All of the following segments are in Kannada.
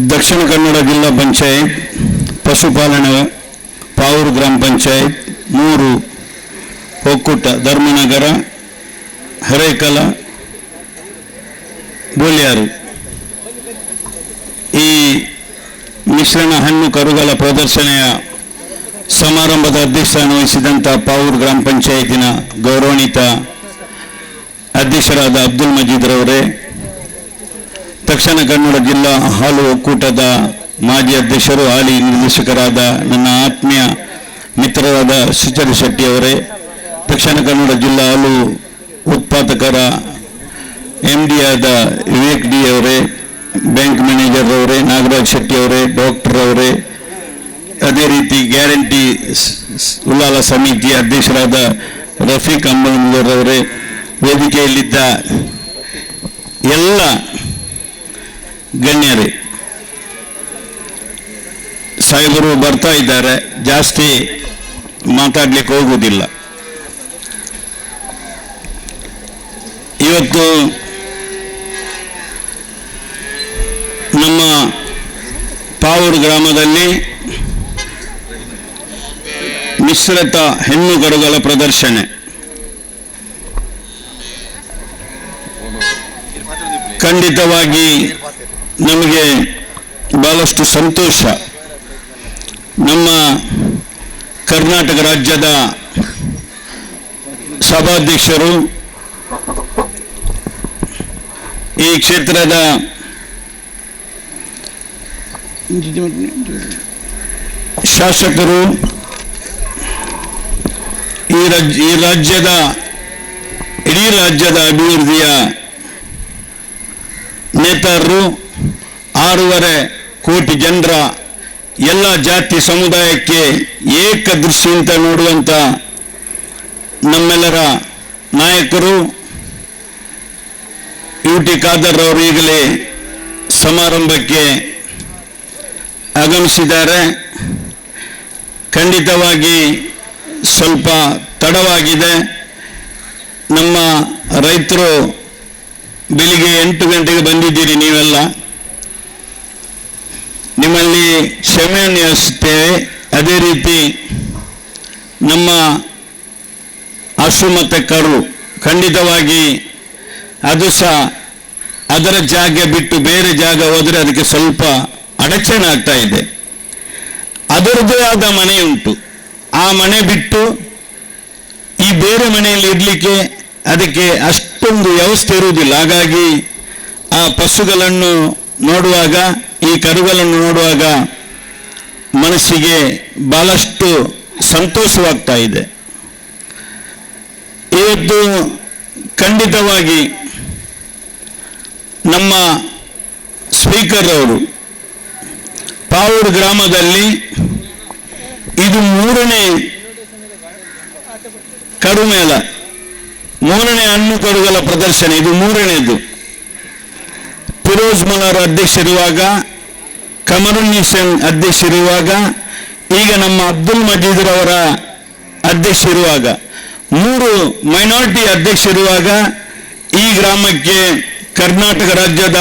ದಕ್ಷಿಣ ಕನ್ನಡ ಜಿಲ್ಲಾ ಪಂಚಾಯತ್, ಪಶುಪಾಲನೆ, ಪಾವೂರು ಗ್ರಾಮ ಪಂಚಾಯತ್, 3 ಒಕ್ಕೂಟ, ಧರ್ಮನಗರ, ಹರೇಕಲ, ಬೋಳ್ಯಾರು. ಈ ಮಿಶ್ರಣ ಹಣ್ಣು ಕರುಗಳ ಪ್ರದರ್ಶನೆಯ ಸಮಾರಂಭದ ಅಧ್ಯಕ್ಷತೆಯನ್ನು ವಹಿಸಿದಂಥ ಪಾವೂರು ಗ್ರಾಮ ಪಂಚಾಯತಿನ ಗೌರವಾನ್ವಿತ ಅಧ್ಯಕ್ಷರಾದ ಅಬ್ದುಲ್ ಮಜೀದ್ ರವರೇ, ದಕ್ಷಿಣ ಕನ್ನಡ ಜಿಲ್ಲಾ ಹಾಲು ಒಕ್ಕೂಟದ ಮಾಜಿ ಅಧ್ಯಕ್ಷರು, ಹಾಲಿ ನಿರ್ದೇಶಕರಾದ ನನ್ನ ಆತ್ಮೀಯ ಮಿತ್ರರಾದ ಸುಚರಿ ಶೆಟ್ಟಿ ಅವರೇ, ದಕ್ಷಿಣ ಕನ್ನಡ ಜಿಲ್ಲಾ ಹಾಲು ಉತ್ಪಾದಕರ MD ಆದ ವಿವೇಕ್ ಡಿ ಅವರೇ, ಬ್ಯಾಂಕ್ ಮ್ಯಾನೇಜರ್ ಅವರೇ, ನಾಗರಾಜ್ ಶೆಟ್ಟಿ ಅವರೇ, ಡಾಕ್ಟರ್ ಅವರೇ, ಅದೇ ರೀತಿ ಗ್ಯಾರಂಟಿ ಉಲ್ಲಾಲ ಸಮಿತಿಯ ಅಧ್ಯಕ್ಷರಾದ ರಫೀಕ್ ಅಂಬಲ್ಮುಲ್ಲರ್ ಅವರೇ, ವೇದಿಕೆಯಲ್ಲಿದ್ದ ಎಲ್ಲ ಗಣ್ಯರೇ, ಸಾಹೇಬರು ಬರ್ತಾ ಇದ್ದಾರೆ, ಜಾಸ್ತಿ ಮಾತಾಡ್ಲಿಕ್ಕೆ ಹೋಗುವುದಿಲ್ಲ. ಇವತ್ತು ನಮ್ಮ ಪಾವೂರು ಗ್ರಾಮದಲ್ಲಿ ಮಿಶ್ರಿತ ಹೆಣ್ಣು ಕರುಗಳ ಪ್ರದರ್ಶನ ಖಂಡಿತವಾಗಿ ನಮಗೆ ಬಹಳಷ್ಟು ಸಂತೋಷ. ನಮ್ಮ ಕರ್ನಾಟಕ ರಾಜ್ಯದ ಸಭಾಧ್ಯಕ್ಷರು, ಈ ಕ್ಷೇತ್ರದ ಶಾಸಕರು, ಈ ರಾಜ್ಯದ ಇಡೀ ರಾಜ್ಯದ ಅಭಿವೃದ್ಧಿಯ ನೇತಾರರು, 6.5 ಕೋಟಿ ಜನರ ಎಲ್ಲ ಜಾತಿ ಸಮುದಾಯಕ್ಕೆ ಏಕದೃಷ್ಟಿಯಿಂದ ನೋಡುವಂಥ ನಮ್ಮೆಲ್ಲರ ನಾಯಕರು UT ಖಾದರ್ ಅವರು ಈಗಲೇ ಸಮಾರಂಭಕ್ಕೆ ಆಗಮಿಸಿದ್ದಾರೆ. ಖಂಡಿತವಾಗಿ ಸ್ವಲ್ಪ ತಡವಾಗಿದೆ. ನಮ್ಮ ರೈತರು ಬೆಳಿಗ್ಗೆ 8 ಗಂಟೆಗೆ ಬಂದಿದ್ದೀರಿ, ನೀವೆಲ್ಲ ನಿಮ್ಮಲ್ಲಿ ಕ್ಷಮೆಯನ್ನು ಯಾಚಿಸುತ್ತೇವೆ. ಅದೇ ರೀತಿ ನಮ್ಮ ಹಸು ಮತ್ತು ಕರು ಖಂಡಿತವಾಗಿ ಅದು ಸಹ ಅದರ ಜಾಗ ಬಿಟ್ಟು ಬೇರೆ ಜಾಗ ಹೋದರೆ ಅದಕ್ಕೆ ಸ್ವಲ್ಪ ಅಡಚಣೆ ಆಗ್ತಾ ಇದೆ. ಅದರದ್ದೇ ಆದ ಮನೆ ಉಂಟು, ಆ ಮನೆ ಬಿಟ್ಟು ಈ ಬೇರೆ ಮನೆಯಲ್ಲಿ ಇರಲಿಕ್ಕೆ ಅದಕ್ಕೆ ಅಷ್ಟೊಂದು ವ್ಯವಸ್ಥೆ ಇರುವುದಿಲ್ಲ. ಹಾಗಾಗಿ ಆ ಪಶುಗಳನ್ನು ನೋಡುವಾಗ, ಈ ಕರುಗಳನ್ನು ನೋಡುವಾಗ ಮನಸ್ಸಿಗೆ ಬಹಳಷ್ಟು ಸಂತೋಷವಾಗ್ತಾ ಇದೆ. ಇವತ್ತು ಖಂಡಿತವಾಗಿ ನಮ್ಮ ಸ್ಪೀಕರ್ ಅವರು ಪಾವೂರು ಗ್ರಾಮದಲ್ಲಿ ಇದು 3ನೇ ಕರುಮೇಳ, 3ನೇ ಹಣ್ಣು ಕರುಗಳ ಪ್ರದರ್ಶನ, ಇದು 3ನೇದು. ಫಿರೋಜ್ ಮಲಾರ್ ಅಧ್ಯಕ್ಷರಿರುವಾಗ, ಕಮರುನ್ನಿಸನ್ ಅಧ್ಯಕ್ಷರಿರುವಾಗ, ಈಗ ನಮ್ಮ ಅಬ್ದುಲ್ ಮಜೀದ್ ರವರ ಅಧ್ಯಕ್ಷರಿರುವಾಗ, 3 ಮೈನಾರಿಟಿ ಅಧ್ಯಕ್ಷರಿರುವಾಗ ಈ ಗ್ರಾಮಕ್ಕೆ ಕರ್ನಾಟಕ ರಾಜ್ಯದ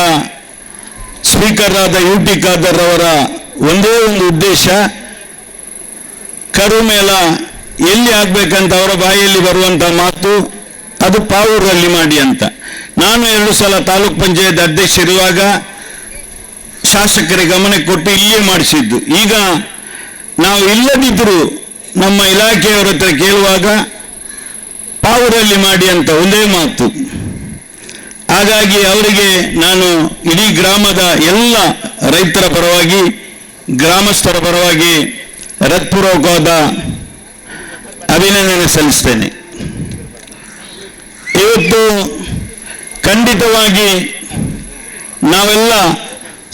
ಸ್ಪೀಕರ್ ಆದ UT ಖಾದರ್ ಅವರ ಒಂದೇ ಒಂದು ಉದ್ದೇಶ, ಕರುಮೇಳ ಎಲ್ಲಿ ಆಗ್ಬೇಕಂತ ಅವರ ಬಾಯಲ್ಲಿ ಬರುವಂಥ ಮಾತು, ಅದು ಪಾವೂರಲ್ಲಿ ಮಾಡಿ ಅಂತ. ನಾನು 2 ಸಲ ತಾಲೂಕ್ ಪಂಚಾಯತ್ ಅಧ್ಯಕ್ಷರಿರುವಾಗ ಶಾಸಕರಿಗೆ ಗಮನ ಕೊಟ್ಟು ಇಲ್ಲೇ ಮಾಡಿಸಿದ್ದು. ಈಗ ನಾವು ಇಲ್ಲದಿದ್ದರೂ ನಮ್ಮ ಇಲಾಖೆಯವರ ಹತ್ರ ಕೇಳುವಾಗ ಪಾವೂರಲ್ಲಿ ಮಾಡಿ ಅಂತ ಒಂದೇ ಮಾತು. ಹಾಗಾಗಿ ಅವರಿಗೆ ನಾನು ಇಡೀ ಗ್ರಾಮದ ಎಲ್ಲ ರೈತರ ಪರವಾಗಿ, ಗ್ರಾಮಸ್ಥರ ಪರವಾಗಿ ಹೃತ್ಪೂರ್ವಕವಾದ ಅಭಿನಂದನೆ ಸಲ್ಲಿಸ್ತೇನೆ. ಇವತ್ತು ಖಂಡಿತವಾಗಿ ನಾವೆಲ್ಲ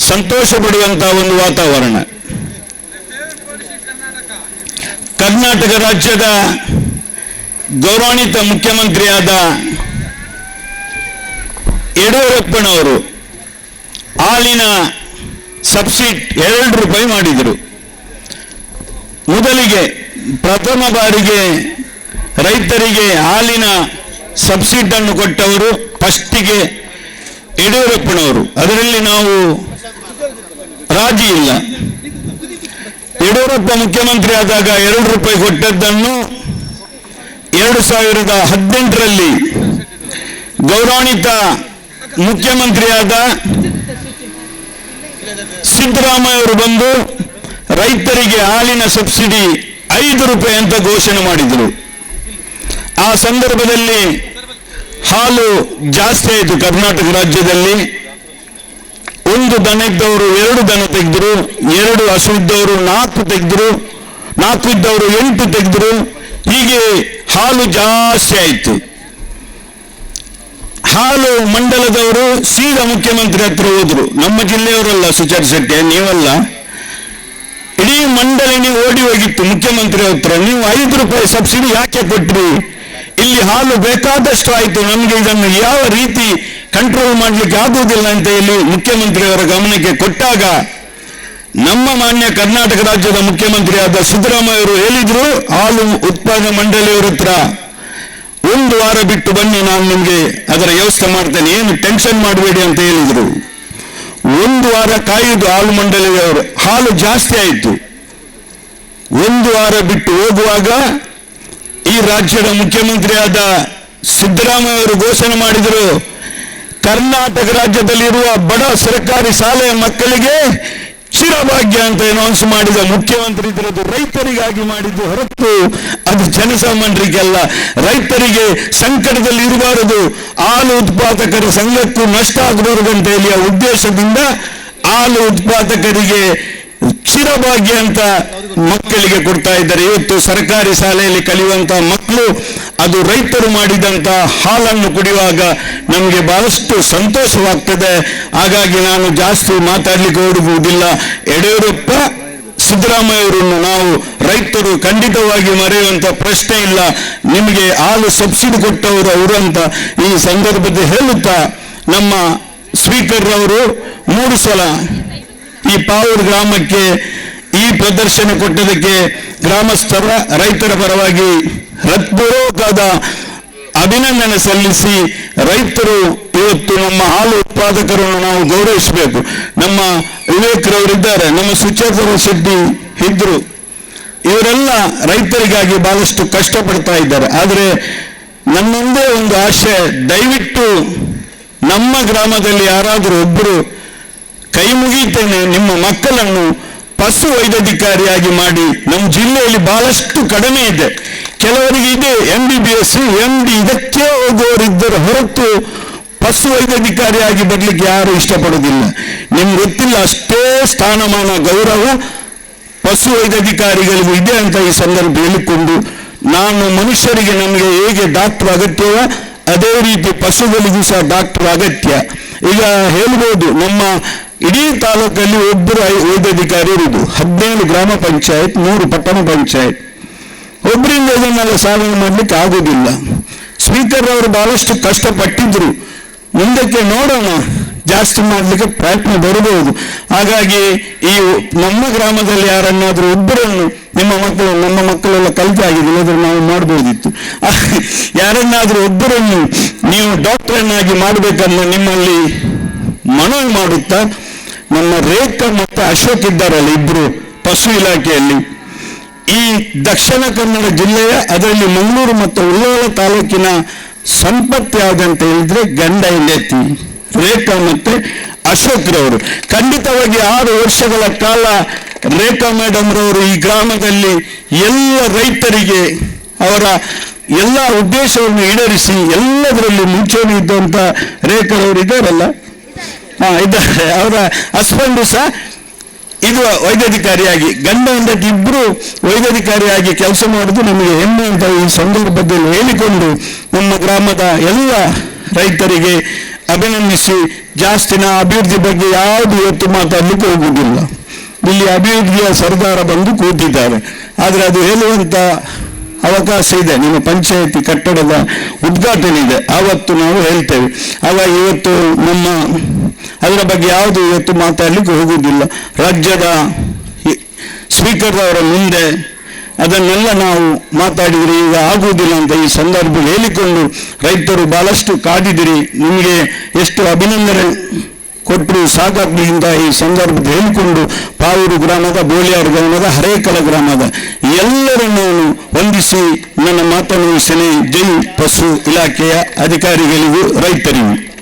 ಸಂತೋಷ ಪಡುವಂತಹ ಒಂದು ವಾತಾವರಣ. ಕರ್ನಾಟಕ ರಾಜ್ಯದ ಗೌರವಾನ್ವಿತ ಮುಖ್ಯಮಂತ್ರಿಯಾದ ಯಡಿಯೂರಪ್ಪನವರು ಹಾಲಿನ ಸಬ್ಸಿಡಿ 2 ರೂಪಾಯಿ ಮಾಡಿದರು. ಮೊದಲಿಗೆ ಪ್ರಥಮ ಬಾರಿಗೆ ರೈತರಿಗೆ ಹಾಲಿನ ಸಬ್ಸಿಡಿಯನ್ನು ಕೊಟ್ಟವರು ಫಸ್ಟಿಗೆ ಯಡಿಯೂರಪ್ಪನವರು. ಅದರಲ್ಲಿ ನಾವು ರಾಜಿ ಇಲ್ಲ. ಯಡಿಯೂರಪ್ಪ ಮುಖ್ಯಮಂತ್ರಿ ಆದಾಗ 2 ರೂಪಾಯಿ ಕೊಟ್ಟದ್ದನ್ನು 2018ರಲ್ಲಿ ಗೌರವಾನ್ವಿತ ಮುಖ್ಯಮಂತ್ರಿಯಾದ ಸಿದ್ದರಾಮಯ್ಯ ಅವರು ಬಂದು ರೈತರಿಗೆ ಹಾಲಿನ ಸಬ್ಸಿಡಿ 5 ರೂಪಾಯಿ ಅಂತ ಘೋಷಣೆ ಮಾಡಿದರು. ಆ ಸಂದರ್ಭದಲ್ಲಿ ಹಾಲು ಜಾಸ್ತಿ ಆಯಿತು ಕರ್ನಾಟಕ ರಾಜ್ಯದಲ್ಲಿ. 1 ದನ ಇದ್ದವರು 2 ದನ ತೆಗೆದ್ರು, 2 ಹಸು ಇದ್ದವರು 4 ತೆಗೆದ್ರು, 4 ಇದ್ದವರು 8 ತೆಗೆದ್ರು. ಹೀಗೆ ಹಾಲು ಜಾಸ್ತಿ ಆಯಿತು. ಹಾಲು ಮಂಡಲದವರು ಸೀದಾ ಮುಖ್ಯಮಂತ್ರಿ ಹತ್ರ ಹೋದ್ರು. ನಮ್ಮ ಜಿಲ್ಲೆಯವರಲ್ಲ ಸುಚೇರ್ ಶೆಟ್ಟಿ, ನೀವಲ್ಲ, ಇಡೀ ಮಂಡಳಿನಿ ಓಡಿ ಹೋಗಿತ್ತು ಮುಖ್ಯಮಂತ್ರಿ ಹತ್ರ. ನೀವು 5 ರೂಪಾಯಿ ಸಬ್ಸಿಡಿ ಯಾಕೆ ಕೊಟ್ರಿ? ಇಲ್ಲಿ ಹಾಲು ಬೇಕಾದಷ್ಟು ಆಯಿತು, ನಮಗೆ ಇದನ್ನು ಯಾವ ರೀತಿ ಕಂಟ್ರೋಲ್ ಮಾಡಲಿಕ್ಕೆ ಆಗುವುದಿಲ್ಲ ಅಂತ ಹೇಳಿ ಮುಖ್ಯಮಂತ್ರಿಯವರ ಗಮನಕ್ಕೆ ಕೊಟ್ಟಾಗ ನಮ್ಮ ಮಾನ್ಯ ಕರ್ನಾಟಕ ರಾಜ್ಯದ ಮುಖ್ಯಮಂತ್ರಿಯಾದ ಸಿದ್ದರಾಮಯ್ಯ ಅವರು ಹೇಳಿದ್ರು, ಹಾಲು ಉತ್ಪಾದನಾ ಮಂಡಳಿಯವರ ಹತ್ರ 1 ವಾರ ಬಿಟ್ಟು ಬನ್ನಿ, ನಾನು ನಿಮಗೆ ಅದರ ವ್ಯವಸ್ಥೆ ಮಾಡ್ತೇನೆ, ಏನು ಟೆನ್ಷನ್ ಮಾಡಬೇಡಿ ಅಂತ ಹೇಳಿದರು. 1 ವಾರ ಕಾಯುವುದು ಹಾಲು ಮಂಡಳಿಯವರು. ಹಾಲು ಜಾಸ್ತಿ ಆಯಿತು. 1 ವಾರ ಬಿಟ್ಟು ಹೋಗುವಾಗ ಈ ರಾಜ್ಯದ ಮುಖ್ಯಮಂತ್ರಿಯಾದ ಸಿದ್ದರಾಮಯ್ಯ ಅವರು ಘೋಷಣೆ ಮಾಡಿದರು, ಕರ್ನಾಟಕ ರಾಜ್ಯದಲ್ಲಿರುವ ಬಡ ಸರ್ಕಾರಿ ಶಾಲೆಯ ಮಕ್ಕಳಿಗೆ ಚಿರಭಾಗ್ಯ ಅಂತ ಅನೌನ್ಸ್ ಮಾಡಿದ ಮುಖ್ಯಮಂತ್ರಿ ಇದ್ರದ್ದು ರೈತರಿಗಾಗಿ ಮಾಡಿದ್ದು ಹೊರತು ಅದು ಜನಸಾಮಾನ್ಯರಿಗೆಲ್ಲ. ರೈತರಿಗೆ ಸಂಕಟದಲ್ಲಿ ಇರಬಾರದು, ಹಾಲು ಉತ್ಪಾದಕರ ಸಂಘಕ್ಕೂ ನಷ್ಟ ಆಗಬಾರದು ಅಂತ ಹೇಳಿ ಆ ಉದ್ದೇಶದಿಂದ ಹಾಲು ಉತ್ಪಾದಕರಿಗೆ ಚಿರಭಾಗ್ಯ ಅಂತ ಮಕ್ಕಳಿಗೆ ಕೊಡ್ತಾ ಇದ್ದಾರೆ. ಇವತ್ತು ಸರ್ಕಾರಿ ಶಾಲೆಯಲ್ಲಿ ಕಲಿಯುವಂತಹ ಮಕ್ಕಳು ಅದು ರೈತರು ಮಾಡಿದಂತ ಹಾಲನ್ನು ಕುಡಿಯುವಾಗ ನಮಗೆ ಬಹಳಷ್ಟು ಸಂತೋಷವಾಗ್ತದೆ. ಹಾಗಾಗಿ ನಾನು ಜಾಸ್ತಿ ಮಾತಾಡ್ಲಿಕ್ಕೆ ಹೋಗುವುದಿಲ್ಲ. ಯಡಿಯೂರಪ್ಪ ಸಿದ್ದರಾಮಯ್ಯ ಅವರನ್ನು ನಾವು ರೈತರು ಖಂಡಿತವಾಗಿ ಮರೆಯುವಂತ ಪ್ರಶ್ನೆ ಇಲ್ಲ. ನಿಮಗೆ ಹಾಲು ಸಬ್ಸಿಡಿ ಕೊಟ್ಟವರು ಅವರು ಅಂತ ಈ ಸಂದರ್ಭದಲ್ಲಿ ಹೇಳುತ್ತಾ, ನಮ್ಮ ಸ್ಪೀಕರ್ ಅವರು 3 ಸಲ ಈ ಪಾವೂರು ಗ್ರಾಮಕ್ಕೆ ಈ ಪ್ರದರ್ಶನ ಕೊಟ್ಟದಕ್ಕೆ ಗ್ರಾಮಸ್ಥರ ರೈತರ ಪರವಾಗಿ ಹೃತ್ಪೂರ್ವಕವಾದ ಅಭಿನಂದನೆ ಸಲ್ಲಿಸಿ, ರೈತರು ಇವತ್ತು ನಮ್ಮ ಹಾಲು ಉತ್ಪಾದಕರನ್ನು ನಾವು ಗೌರವಿಸಬೇಕು. ನಮ್ಮ ವಿವೇಕ್ರವರಿದ್ದಾರೆ, ನಮ್ಮ ಸುಚೇತರ ಶೆಟ್ಟಿ ಇದ್ರು, ಇವರೆಲ್ಲ ರೈತರಿಗಾಗಿ ಬಹಳಷ್ಟು ಕಷ್ಟಪಡ್ತಾ ಇದ್ದಾರೆ. ಆದರೆ ನನ್ನೊಂದೇ ಒಂದು ಆಶೆ, ದಯವಿಟ್ಟು ನಮ್ಮ ಗ್ರಾಮದಲ್ಲಿ ಯಾರಾದರೂ ಒಬ್ಬರು ಕೈ ಮುಗಿತೇನೆ, ನಿಮ್ಮ ಮಕ್ಕಳನ್ನು ಪಶು ವೈದ್ಯಾಧಿಕಾರಿಯಾಗಿ ಮಾಡಿ. ನಮ್ಮ ಜಿಲ್ಲೆಯಲ್ಲಿ ಬಹಳಷ್ಟು ಕಡಿಮೆ ಇದೆ. ಕೆಲವರಿಗೆ ಇದೆ MBBS, MD ಇದಕ್ಕೆ ಹೋಗುವವರಿದ್ದರು ಹೊರತು ಪಶು ವೈದ್ಯಾಧಿಕಾರಿಯಾಗಿ ಬರಲಿಕ್ಕೆ ಯಾರು ಇಷ್ಟಪಡುವುದಿಲ್ಲ. ನಿಮ್ಗೆ ಗೊತ್ತಿಲ್ಲ, ಅಷ್ಟೇ ಸ್ಥಾನಮಾನ ಗೌರವ ಪಶು ವೈದ್ಯಾಧಿಕಾರಿಗಳಿಗೂ ಇದೆ ಅಂತ ಈ ಸಂದರ್ಭ ಹೇಳಿಕೊಂಡು, ನಾನು ಮನುಷ್ಯರಿಗೆ ನಮಗೆ ಹೇಗೆ ಡಾಕ್ಟರ್ ಅಗತ್ಯವೋ ಅದೇ ರೀತಿ ಪಶುಗಳಿಗೂ ಸಹ ಡಾಕ್ಟರ್ ಅಗತ್ಯ. ಈಗ ಹೇಳ್ಬೋದು, ನಮ್ಮ ಇಡೀ ತಾಲೂಕಲ್ಲಿ ಒಬ್ಬರು ವೈದ್ಯಾಧಿಕಾರಿ ಇರುವುದು, 17 ಗ್ರಾಮ ಪಂಚಾಯತ್, 3 ಪಟ್ಟಣ ಪಂಚಾಯತ್. ಒಬ್ಬರಿಂದ ಇದನ್ನೆಲ್ಲ ಸಾಧನೆ ಮಾಡಲಿಕ್ಕೆ ಆಗುವುದಿಲ್ಲ. ಸ್ಪೀಕರ್ ಅವರು ಬಹಳಷ್ಟು ಕಷ್ಟಪಟ್ಟಿದ್ರು. ಮುಂದಕ್ಕೆ ನೋಡೋಣ, ಜಾಸ್ತಿ ಮಾಡಲಿಕ್ಕೆ ಪ್ರಯತ್ನ ಬರಬಹುದು. ಹಾಗಾಗಿ ಈ ನಮ್ಮ ಗ್ರಾಮದಲ್ಲಿ ಯಾರನ್ನಾದರೂ ಒಬ್ಬರನ್ನು, ನಿಮ್ಮ ಮಕ್ಕಳು, ನಮ್ಮ ಮಕ್ಕಳೆಲ್ಲ ಕಲಿತಾಗಿದ್ದಿಲ್ಲ, ಅದನ್ನು ನಾವು ಮಾಡ್ಬೋದಿತ್ತು. ಯಾರನ್ನಾದರೂ ಒಬ್ಬರನ್ನು ನೀವು ಡಾಕ್ಟರನ್ನಾಗಿ ಮಾಡಬೇಕನ್ನೋ ನಿಮ್ಮಲ್ಲಿ ಮನವಿ ಮಾಡುತ್ತಾ, ನಮ್ಮ ರೇಖಾ ಮತ್ತು ಅಶೋಕ್ ಇದ್ದಾರಲ್ಲ, ಇಬ್ಬರು ಪಶು ಇಲಾಖೆಯಲ್ಲಿ, ಈ ದಕ್ಷಿಣ ಕನ್ನಡ ಜಿಲ್ಲೆಯ, ಅದರಲ್ಲಿ ಮಂಗಳೂರು ಮತ್ತು ಉಳ್ಳಾಲ ತಾಲೂಕಿನ ಸಂಪತ್ತು ಯಾವುದಂತ ಹೇಳಿದ್ರೆ ಗಂಡ ಹೆಂಡತಿ ರೇಖಾ ಮತ್ತೆ ಅಶೋಕ್ ರವರು. ಖಂಡಿತವಾಗಿ 6 ವರ್ಷಗಳ ಕಾಲ ರೇಖಾ ಮೇಡಮ್ ರವರು ಈ ಗ್ರಾಮದಲ್ಲಿ ಎಲ್ಲ ರೈತರಿಗೆ ಅವರ ಎಲ್ಲ ಉದ್ದೇಶವನ್ನು ಈಡೇರಿಸಿ ಎಲ್ಲದರಲ್ಲಿ ಮುಂಚೂಣಿ ಇದ್ದಂತ ರೇಖಾರವರು ಇದ್ದಾರಲ್ಲ, ಇದ್ದಾರೆ. ಅವರ ಹಸ್ಬೆಂಡು ಸಹ ಇದು ವೈದ್ಯಾಧಿಕಾರಿಯಾಗಿ, ಗಂಡ ಹೆಂಡತಿ ಇಬ್ಬರು ವೈದ್ಯಾಧಿಕಾರಿಯಾಗಿ ಕೆಲಸ ಮಾಡುವುದು ನಮಗೆ ಹೆಮ್ಮೆ ಅಂತ ಈ ಸಂದರ್ಭದಲ್ಲಿ ಹೇಳಿಕೊಂಡು, ನಮ್ಮ ಗ್ರಾಮದ ಎಲ್ಲ ರೈತರಿಗೆ ಅಭಿನಂದಿಸಿ, ಜಾಸ್ತಿನ ಅಭಿವೃದ್ಧಿ ಬಗ್ಗೆ ಯಾವುದು ಇವತ್ತು ಮಾತಾಡಲಿಕ್ಕೆ ಹೋಗುವುದಿಲ್ಲ. ಇಲ್ಲಿ ಅಭಿವೃದ್ಧಿಯ ಸರ್ದಾರ ಬಂದು ಕೂತಿದ್ದಾರೆ, ಆದರೆ ಅದು ಹೇಳುವಂತ ಅವಕಾಶ ಇದೆ. ನಿಮ್ಮ ಪಂಚಾಯತಿ ಕಟ್ಟಡದ ಉದ್ಘಾಟನೆ ಇದೆ, ಆವತ್ತು ನಾವು ಹೇಳ್ತೇವೆ. ಆವಾಗ ಇವತ್ತು ನಮ್ಮ ಅದರ ಬಗ್ಗೆ ಯಾವುದು ಇವತ್ತು ಮಾತಾಡಲಿಕ್ಕೆ ಹೋಗುವುದಿಲ್ಲ. ರಾಜ್ಯದ ಸ್ಪೀಕರ್ ಅವರ ಮುಂದೆ ಅದನ್ನೆಲ್ಲ ನಾವು ಮಾತಾಡಿದರೆ ಈಗ ಆಗುವುದಿಲ್ಲ ಅಂತ ಈ ಸಂದರ್ಭದಲ್ಲಿ ಹೇಳಿಕೊಂಡು, ರೈತರು ಬಹಳಷ್ಟು ಕಾದಿದಿರಿ, ನಿಮಗೆ ಎಷ್ಟು ಅಭಿನಂದನೆ ಕೊಟ್ಟರು ಸಾಕಾಗ್ಲಿಂದ ಈ ಸಂದರ್ಭದಲ್ಲಿ ಹೇಳಿಕೊಂಡು ಪಾವೂರು ಗ್ರಾಮದ ಬೋಳಿಯಾರ್ ಗ್ರಾಮದ ಹರೇಕಲ ಗ್ರಾಮದ ಎಲ್ಲರನ್ನು ವಂದಿಸಿ ನನ್ನ ಮಾತನ್ನು ಮುಗಿಸ್ತೇನೆ. ಜೈ ಪಶು ಇಲಾಖೆಯ ಅಧಿಕಾರಿಗಳಿಗೂ ರೈತರಿಗೂ.